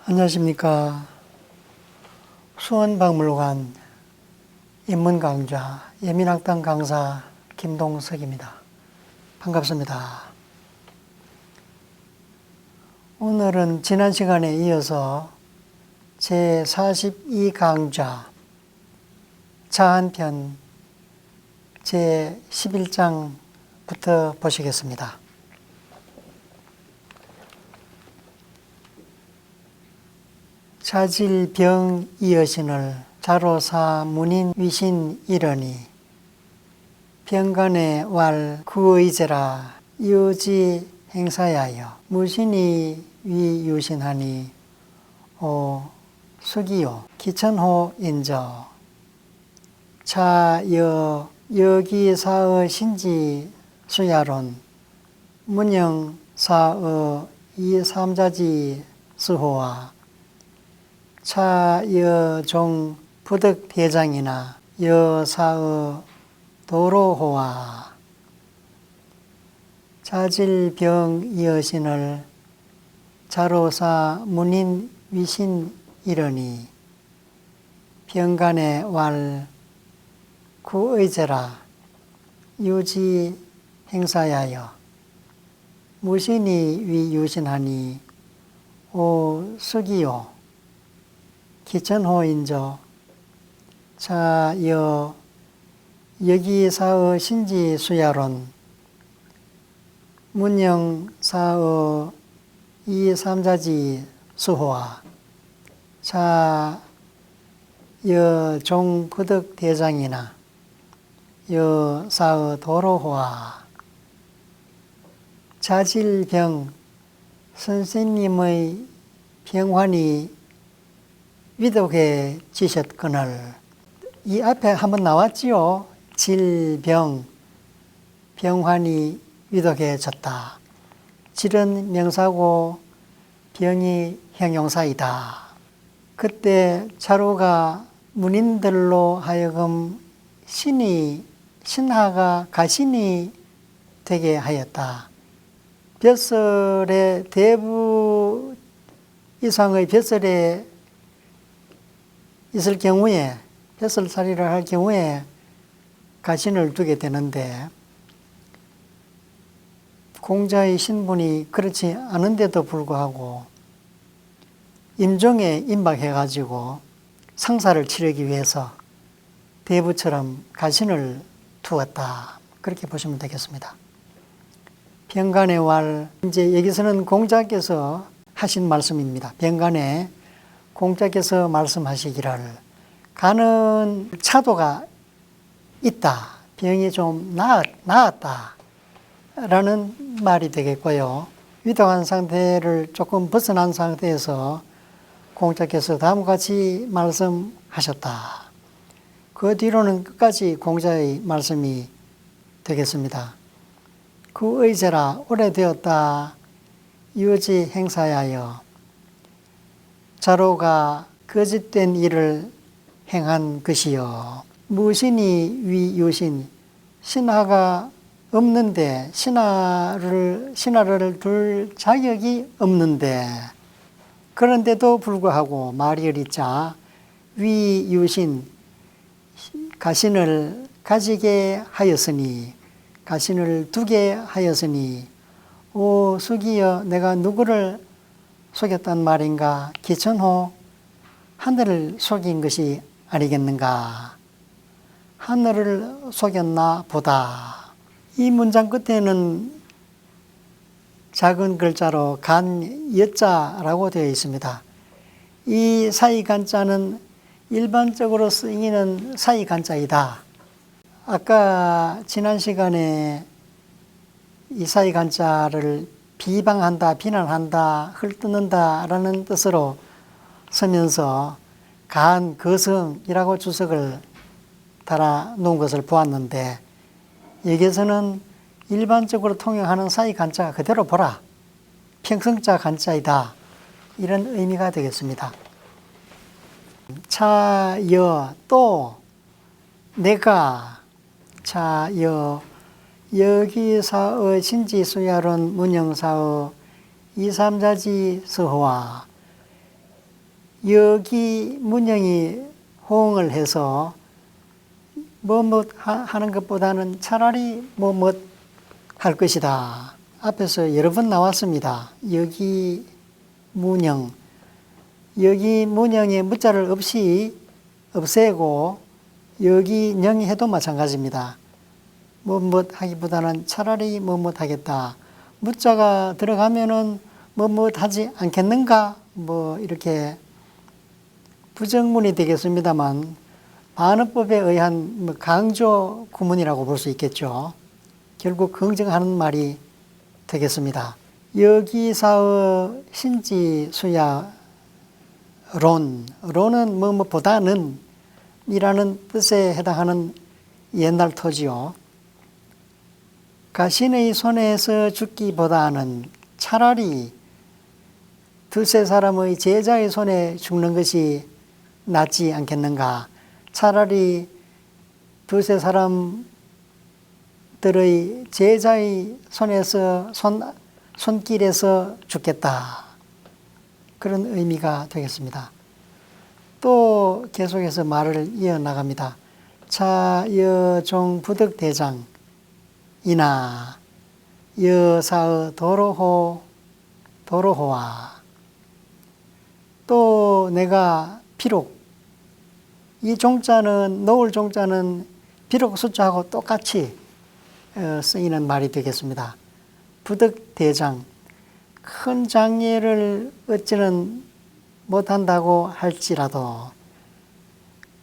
안녕하십니까. 수원박물관 인문강좌 예민학당 강사 김동석입니다. 반갑습니다. 오늘은 지난 시간에 이어서 제42강좌 자한편 제11장부터 보시겠습니다. 자질병이여신을 자로사 문인 위신 이러니 병간의 왈 구의제라 유지 행사야여 무신이 위유신하니 오 수기요 기천호 인저 차여 여기사의 신지 수야론 문영사의 이삼자지 수호와 차여종 부득대장이나 여사의 도로호와 자질병이여신을 자로사 문인 위신 이러니 병간의 왈 구의제라 유지 행사야여 무신이 위유신하니 오 수기요 기천호인저 차여 여기사의 신지수야론 문영사의 이삼자지 수호와 차여 종부득대장이나 여사의 도로호와 자질병 선생님의 병환이 위독해지셨거늘 이 앞에 한번 나왔지요. 질병, 병환이 위독해졌다. 질은 명사고 병이 형용사이다. 그때 차로가 문인들로 하여금 신하가 가신이 되게 하였다. 벼슬의 대부 이상의 벼슬에 있을 경우에 벼슬살이를 할 경우에 가신을 두게 되는데 공자의 신분이 그렇지 않은데도 불구하고 임종에 임박해가지고 상사를 치르기 위해서 대부처럼 가신을 두었다. 그렇게 보시면 되겠습니다. 병간의 왈, 이제 여기서는 공자께서 하신 말씀입니다. 병간에 공자께서 말씀하시기를 가는 차도가 있다. 병이 좀 나았다. 라는 말이 되겠고요. 위독한 상태를 조금 벗어난 상태에서 공자께서 다음과 같이 말씀하셨다. 그 뒤로는 끝까지 공자의 말씀이 되겠습니다. 그 의제라 오래되었다. 유지 행사하여 자로가 거짓된 일을 행한 것이요. 무신이 위유신, 신하가 없는데, 신하를 둘 자격이 없는데, 그런데도 불구하고 말이 어리자 위유신, 가신을 가지게 하였으니, 가신을 두게 하였으니, 오 수기여 내가 누구를 속였단 말인가? 기천호 하늘을 속인 것이 아니겠는가? 하늘을 속였나 보다. 이 문장 끝에는 작은 글자로 간 여자라고 되어 있습니다. 이 사이 간자는 일반적으로 쓰이는 사이 간자이다. 아까 지난 시간에 이 사이 간자를 비방한다, 비난한다, 헐뜯는다 라는 뜻으로 쓰면서 간, 거성이라고 주석을 달아 놓은 것을 보았는데 여기에서는 일반적으로 통용하는 사이 간자가 그대로 보라. 평성자 간자이다. 이런 의미가 되겠습니다. 차여 또 내가 차여 여기사의 신지수야론 문영사의 이삼자지 서호와 여기 문형이 호응을 해서 하는 것보다는 차라리 할 것이다. 앞에서 여러 번 나왔습니다. 여기 문형. 여기 문형에 무자를 없애고 여기 령이 해도 마찬가지입니다. 하기보다는 차라리 하겠다. 무자가 들어가면은 하지 않겠는가? 이렇게 부정문이 되겠습니다만 반어법에 의한 강조 구문이라고 볼 수 있겠죠. 결국 긍정하는 말이 되겠습니다. 여기사의 신지수야 론은 보다는 이라는 뜻에 해당하는 옛날 터지요. 가신의 손에서 죽기보다는 차라리 두세 사람의 제자의 손에 죽는 것이 낫지 않겠는가. 차라리 두세 사람들의 제자의 손길에서 죽겠다. 그런 의미가 되겠습니다. 또 계속해서 말을 이어나갑니다. 차여종 부덕대장 이나 여사의 도로호와 또 내가 비록 이 종자는 놓을 종자는 비록 숫자하고 똑같이 쓰이는 말이 되겠습니다. 부덕대장 큰 장례를 얻지는 못한다고 할지라도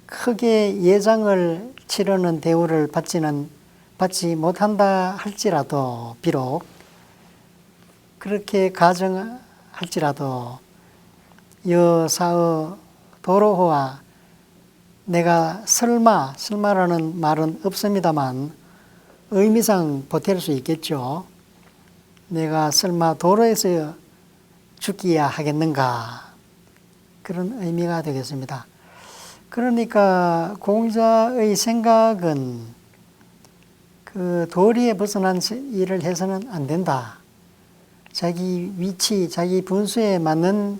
크게 예장을 치르는 대우를 받지 못한다 할지라도 비록 그렇게 가정할지라도 여사의 도로호와 내가 설마라는 말은 없습니다만 의미상 보탤 수 있겠죠. 내가 설마 도로에서 죽기야 하겠는가. 그런 의미가 되겠습니다. 그러니까 공자의 생각은 그 도리에 벗어난 일을 해서는 안 된다. 자기 위치, 자기 분수에 맞는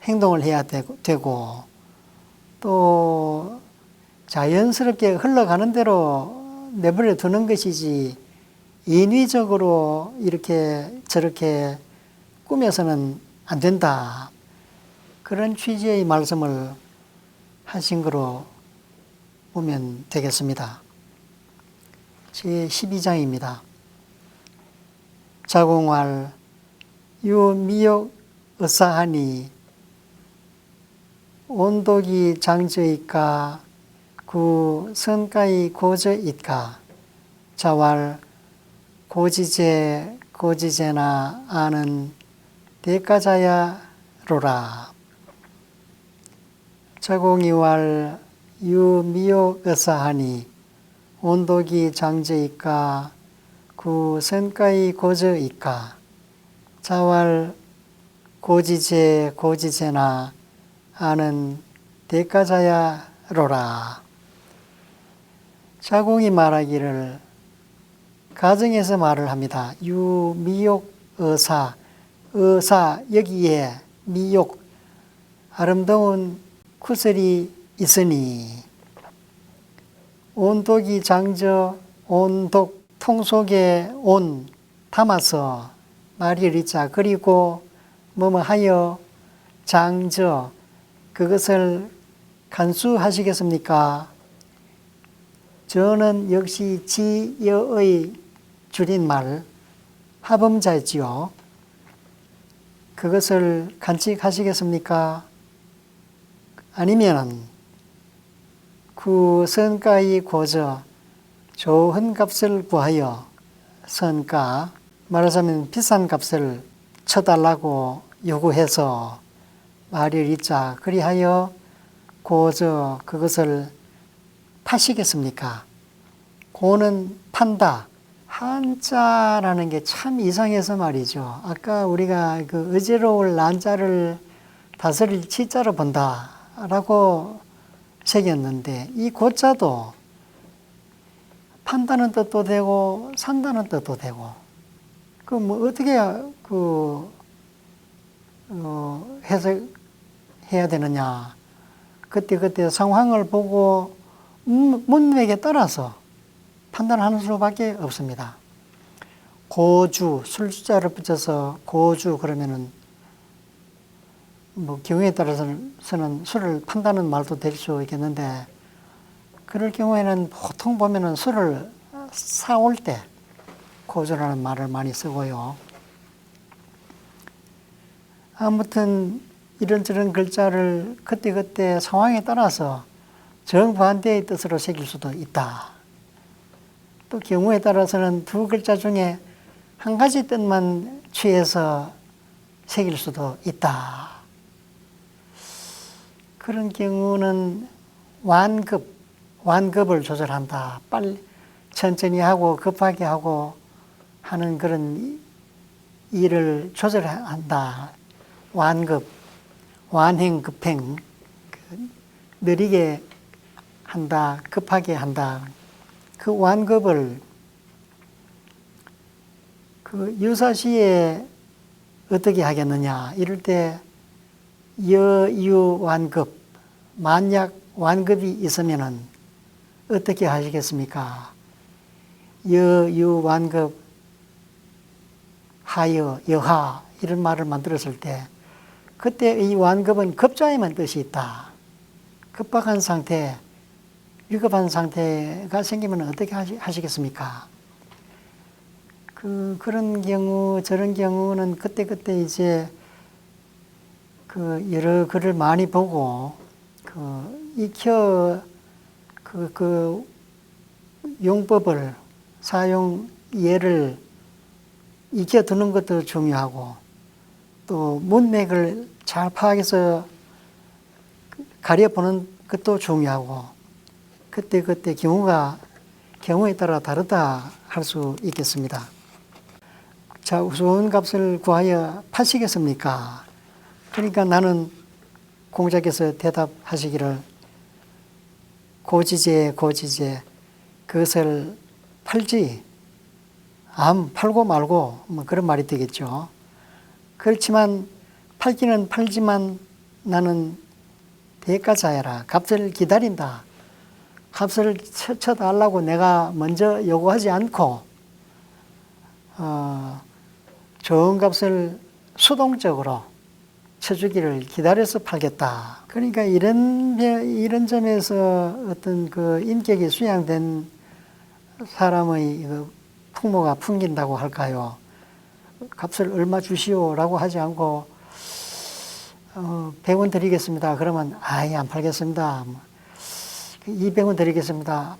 행동을 해야 되고 또 자연스럽게 흘러가는 대로 내버려 두는 것이지 인위적으로 이렇게 저렇게 꾸며서는 안 된다. 그런 취지의 말씀을 하신 거로 보면 되겠습니다. 제12장입니다. 자공활 유미욕 의사하니 온독이 장저이까 구 선가의 고저이까 자왈 고지제나 아는 대가자야로라. 자공이왈 유미욕 의사하니 온독이 장저이까 구 선가의 고저이까 자왈 고지제나 아는 대가자야로라. 자공이 말하기를 가정에서 말을 합니다. 유미욕 의사 여기에 미욕 아름다운 구슬이 있으니 온독이 장저 온독 통속에 온 담아서 말이리자 그리고 하여 장저 그것을 간수하시겠습니까? 저는 역시 지여의 줄임말 하범자지요. 그것을 간직하시겠습니까? 아니면 그 선가의 고저 좋은 값을 구하여 선가 말하자면 비싼 값을 쳐달라고 요구해서 말을 잇자 그리하여 고저 그것을 파시겠습니까? 고는 판다. 한자라는 게 참 이상해서 말이죠. 아까 우리가 그 의제로울 난자를 다스릴 치자로 본다라고 새겼는데 이 고자도 판다는 뜻도 되고 산다는 뜻도 되고 어떻게 해석할 해야 되느냐. 그때 상황을 보고 문맥에 따라서 판단하는 수밖에 없습니다. 고주, 술자를 붙여서 고주 그러면은 뭐 경우에 따라서는 술을 판다는 말도 될 수 있겠는데, 그럴 경우에는 보통 보면은 술을 사올 때 고주라는 말을 많이 쓰고요. 아무튼 이런저런 글자를 그때 상황에 따라서 정반대의 뜻으로 새길 수도 있다. 또 경우에 따라서는 두 글자 중에 한 가지 뜻만 취해서 새길 수도 있다. 그런 경우는 완급을 조절한다. 빨리 천천히 하고 급하게 하고 하는 그런 일을 조절한다. 완급, 완행, 급행, 느리게 한다, 급하게 한다. 그 완급을 그 유사시에 어떻게 하겠느냐. 이럴 때 여유완급, 만약 완급이 있으면은 어떻게 하시겠습니까? 여유완급, 하여, 여하 이런 말을 만들었을 때 그때 이 완급은 급자에만 뜻이 있다. 급박한 상태, 위급한 상태가 생기면 어떻게 하시겠습니까? 그런 경우, 저런 경우는 그때 이제 여러 글을 많이 보고 익혀 용법을, 사용 예를 익혀두는 것도 중요하고, 또 문맥을 잘 파악해서 가려보는 것도 중요하고, 그때 경우에 따라 다르다 할 수 있겠습니다. 자, 우스운 값을 구하여 파시겠습니까? 그러니까 나는 공자께서 대답하시기를 고지제 그것을 팔지, 팔고 말고 뭐 그런 말이 되겠죠. 그렇지만 팔기는 팔지만 나는 대가자야라. 값을 기다린다. 값을 쳐달라고 내가 먼저 요구하지 않고 좋은 값을 수동적으로 쳐주기를 기다려서 팔겠다. 그러니까 이런 점에서 어떤 그 인격이 수양된 사람의 풍모가 풍긴다고 할까요? 값을 얼마 주시오라고 하지 않고 100원 드리겠습니다. 그러면 아예 안 팔겠습니다. 200원 드리겠습니다.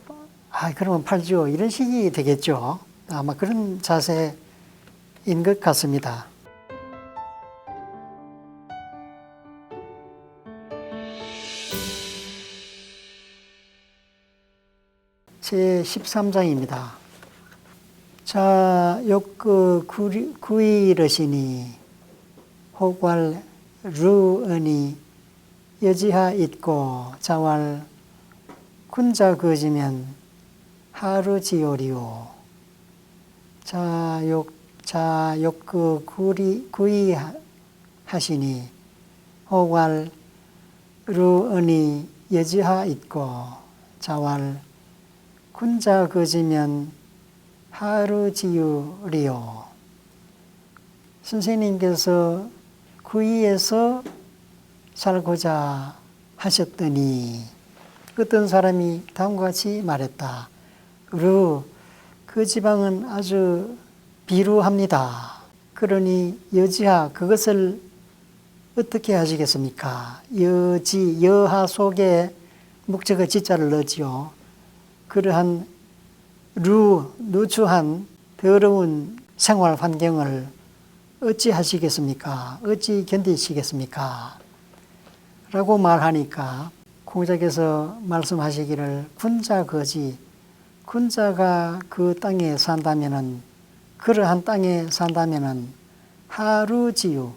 그러면 팔죠. 이런 식이 되겠죠. 아마 그런 자세인 것 같습니다. 제 13장입니다. 자, 욕그 구이러시니 혹왈 루언이 여지하 있고 자왈 군자 거지면 하루지요리오. 자, 욕그 구이하시니 혹왈 루언이 여지하 있고 자왈 군자 거지면 하루지유리요. 선생님께서 구이에서 살고자 하셨더니 어떤 사람이 다음과 같이 말했다. 그 지방은 아주 비루합니다. 그러니 여지하 그것을 어떻게 하시겠습니까? 여하 속에 목적어 지자를 넣지요. 그러한 누추한 더러운 생활 환경을 어찌 하시겠습니까? 어찌 견디시겠습니까? 라고 말하니까 공자께서 말씀하시기를 군자가 그 땅에 산다면은, 그러한 땅에 산다면은 하루지유,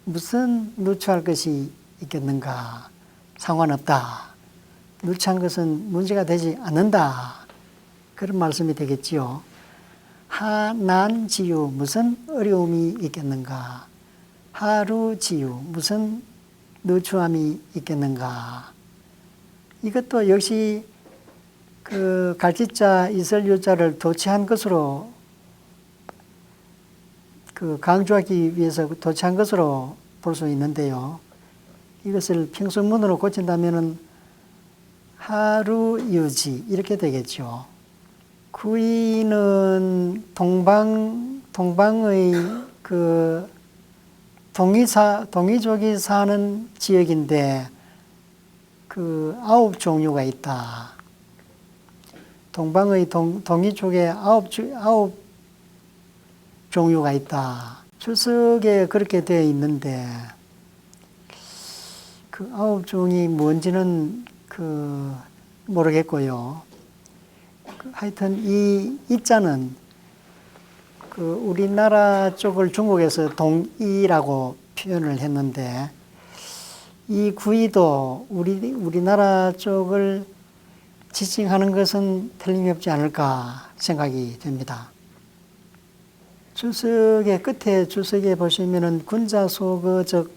무슨 누추할 것이 있겠는가? 상관없다. 누추한 것은 문제가 되지 않는다. 그런 말씀이 되겠지요. 하난지유, 무슨 어려움이 있겠는가? 하루지유, 무슨 누추함이 있겠는가. 이것도 역시 그 갈짓자 이설유자를 도취한 것으로 그 강조하기 위해서 도취한 것으로 볼 수 있는데요. 이것을 평소문으로 고친다면은 하루유지 이렇게 되겠죠. 구이는 동방의 그 동이족이 사는 지역인데 그 9종류가 있다. 동방의 동이족에 9종류가 있다. 주석에 그렇게 되어 있는데 그 9종이 뭔지는 모르겠고요. 하여튼 이 이자는 그 우리나라 쪽을 중국에서 동이라고 표현을 했는데 이 구이도 우리나라 쪽을 지칭하는 것은 틀림없지 않을까 생각이 됩니다. 주석의 끝에 주석에 보시면은 군자소거적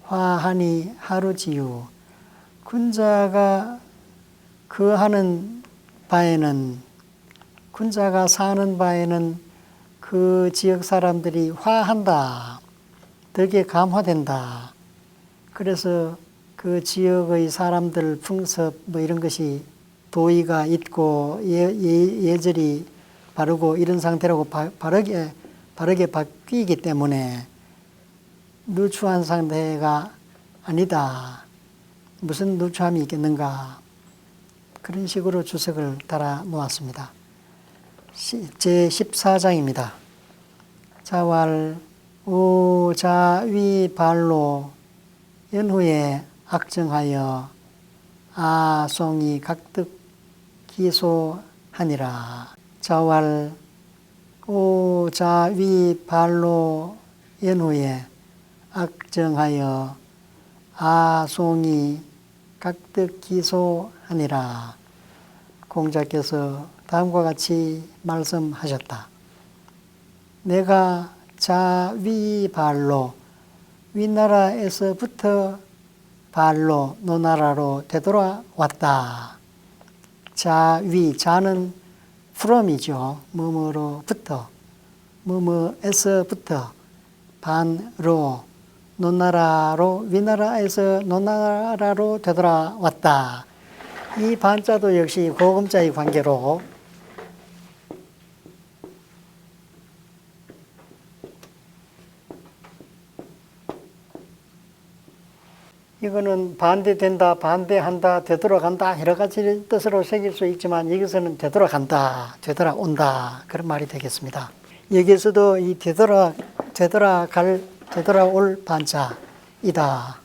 화하니 하루지유. 군자가 거하는 바에는, 군자가 사는 바에는 그 지역 사람들이 화한다. 덕에 감화된다. 그래서 그 지역의 사람들 풍습 뭐 이런 것이 도의가 있고 예절이 바르고 이런 상태라고 바르게 바뀌기 때문에 누추한 상태가 아니다. 무슨 누추함이 있겠는가. 그런 식으로 주석을 달아 놓았습니다. 제14장입니다. 자왈 우자위 발로 연후에 악정하여 아송이 각득 기소하니라. 자왈 우자위 발로 연후에 악정하여 아송이 각득 기소하니라. 공자께서 다음과 같이 말씀하셨다. 내가 자위발로 윗나라에서부터 발로 노나라로 되돌아왔다. 자위, 자는 from이죠. 뭐뭐로부터, 뭐뭐에서부터, 반로, 노나라로, 윗나라에서 노나라로 되돌아왔다. 이 반자도 역시 고금자의 관계로 이거는 반대된다, 반대한다, 되돌아간다 여러 가지 뜻으로 새길 수 있지만 여기서는 되돌아간다, 되돌아온다 그런 말이 되겠습니다. 여기에서도 이 되돌아올 반자이다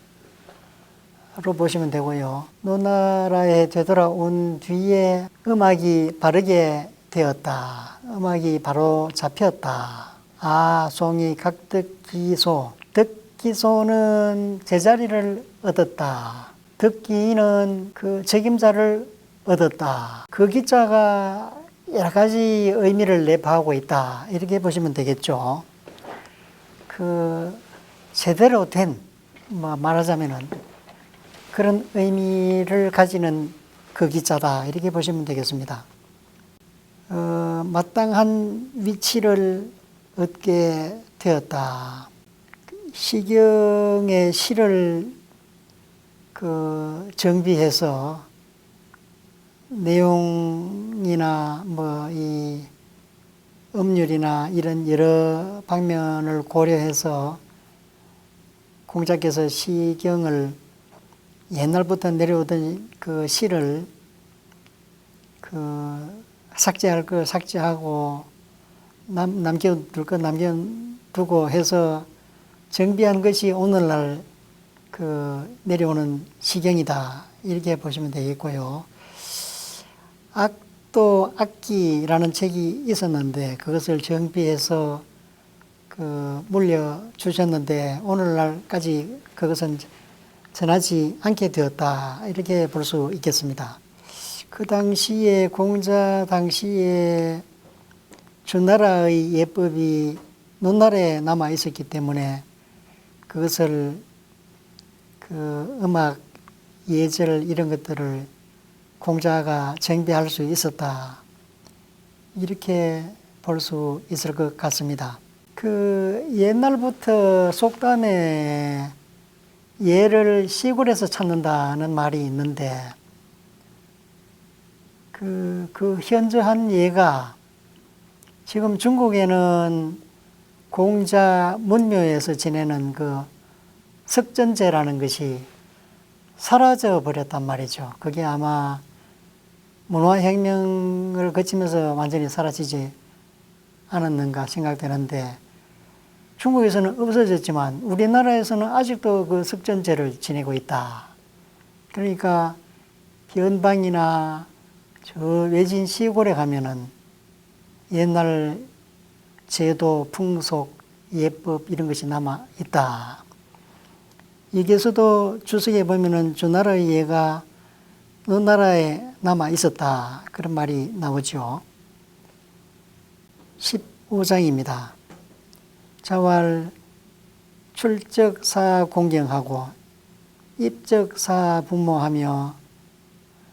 로 보시면 되고요. 노나라에 되돌아온 뒤에 음악이 바르게 되었다. 음악이 바로 잡혔다. 아송이 각득기소. 득기소는 제자리를 얻었다. 득기는 그 책임자를 얻었다. 그 기자가 여러 가지 의미를 내포하고 있다. 이렇게 보시면 되겠죠. 그 제대로 된 말하자면은 그런 의미를 가지는 그 기자다. 이렇게 보시면 되겠습니다. 마땅한 위치를 얻게 되었다. 시경의 시를 정비해서 내용이나 이 음률이나 이런 여러 방면을 고려해서 공자께서 시경을 옛날부터 내려오던 그 시를 삭제할 거 삭제하고 남겨둘 거 남겨두고 해서 정비한 것이 오늘날 내려오는 시경이다. 이렇게 보시면 되겠고요. 악도 악기라는 책이 있었는데 그것을 정비해서 물려주셨는데 오늘날까지 그것은 전하지 않게 되었다. 이렇게 볼 수 있겠습니다. 그 당시에 공자 당시에 주나라의 예법이 논날에 남아 있었기 때문에 그것을 그 음악 예절 이런 것들을 공자가 정비할 수 있었다. 이렇게 볼 수 있을 것 같습니다. 그 옛날부터 속담에 예를 시골에서 찾는다는 말이 있는데 그 현저한 예가 지금 중국에는 공자 문묘에서 지내는 그 석전제라는 것이 사라져 버렸단 말이죠. 그게 아마 문화혁명을 거치면서 완전히 사라지지 않았는가 생각되는데 중국에서는 없어졌지만 우리나라에서는 아직도 그 석전제를 지내고 있다. 그러니까 변방이나 저 외진 시골에 가면은 옛날 제도, 풍속, 예법 이런 것이 남아 있다. 여기에서도 주석에 보면은 저 나라의 예가 너 나라에 남아 있었다. 그런 말이 나오죠. 15장입니다. 자왈 출적사 공경하고 입적사 부모하며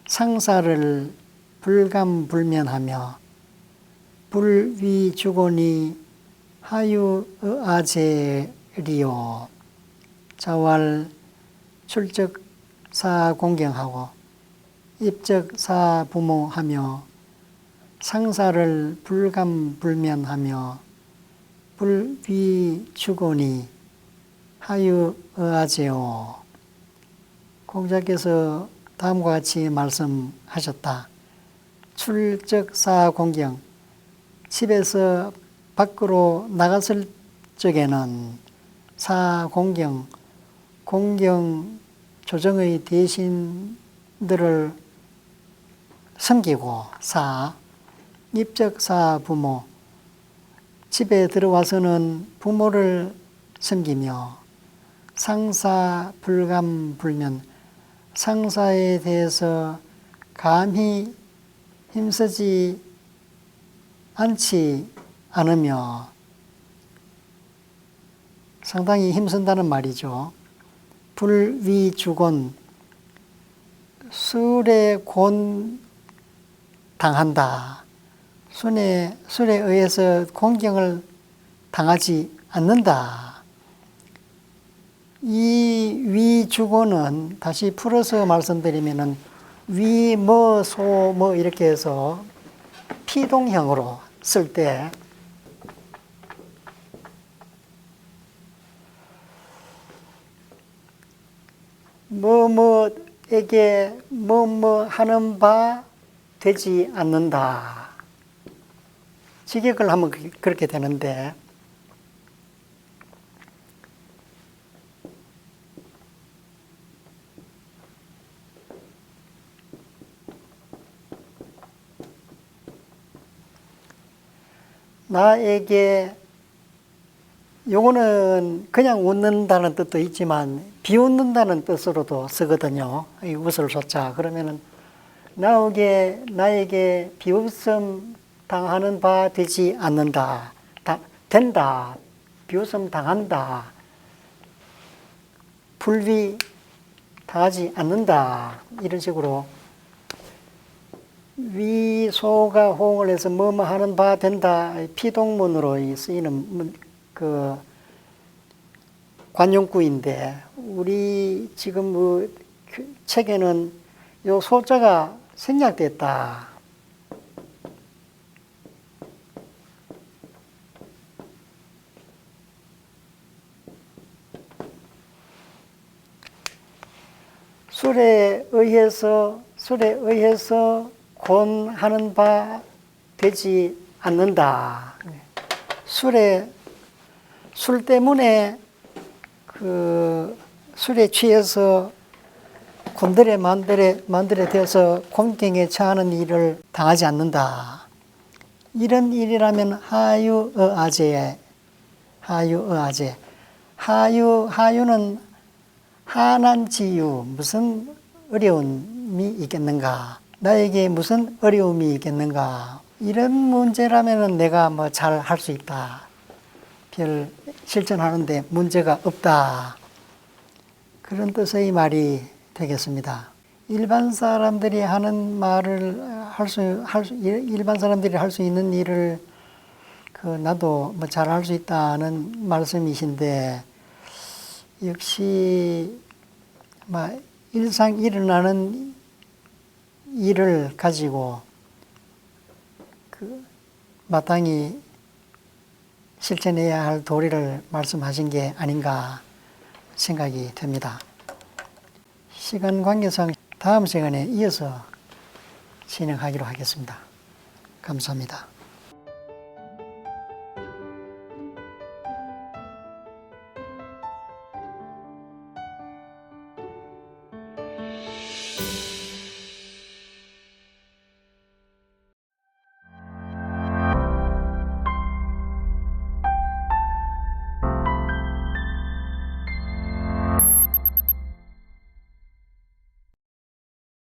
상사를 불감불면하며 불위주곤이 하유아제리요. 자왈 출적사 공경하고 입적사 부모하며 상사를 불감불면하며 불위주곤이 하유아제요. 공자께서 다음과 같이 말씀하셨다. 출적사 공경, 집에서 밖으로 나갔을 적에는 사공경, 공경 조정의 대신들을 섬기고 사, 입적사 부모, 집에 들어와서는 부모를 섬기며 상사 불감불면, 상사에 대해서 감히 힘쓰지 않지 않으며 상당히 힘쓴다는 말이죠. 불위주곤, 술에 곤 당한다. 술에 의해서 공경을 당하지 않는다. 이 위주곤은 다시 풀어서 말씀드리면은 위, 뭐, 소, 뭐 이렇게 해서 피동형으로 쓸 때 뭐뭐에게 뭐뭐 하는 바 되지 않는다. 직역을 하면 그렇게 되는데 나에게 요거는 그냥 웃는다는 뜻도 있지만 비웃는다는 뜻으로도 쓰거든요. 이 웃을 쏘자 그러면은 나에게 비웃음 당하는 바 되지 않는다. 된다. 비웃음 당한다. 불위 당하지 않는다. 이런 식으로 위소가 호응을 해서 뭐뭐 하는 바 된다. 피동문으로 쓰이는 그 관용구인데 우리 지금 책에는 요 소자가 생략됐다. 술에 의해서 곤하는 바 되지 않는다. 술 때문에 술에 취해서 곤드레 만들에 되어서 공경에 처하는 일을 당하지 않는다. 이런 일이라면 하유어아제. 하유는 한한지유, 무슨 어려움이 있겠는가? 나에게 무슨 어려움이 있겠는가? 이런 문제라면 내가 뭐 잘 할 수 있다. 별 실천하는데 문제가 없다. 그런 뜻의 말이 되겠습니다. 일반 사람들이 하는 말을 일반 사람들이 할 수 있는 일을 나도 뭐 잘할 수 있다는 말씀이신데, 역시 일상 일어나는 일을 가지고 마땅히 실천해야 할 도리를 말씀하신 게 아닌가 생각이 됩니다. 시간 관계상 다음 시간에 이어서 진행하기로 하겠습니다. 감사합니다.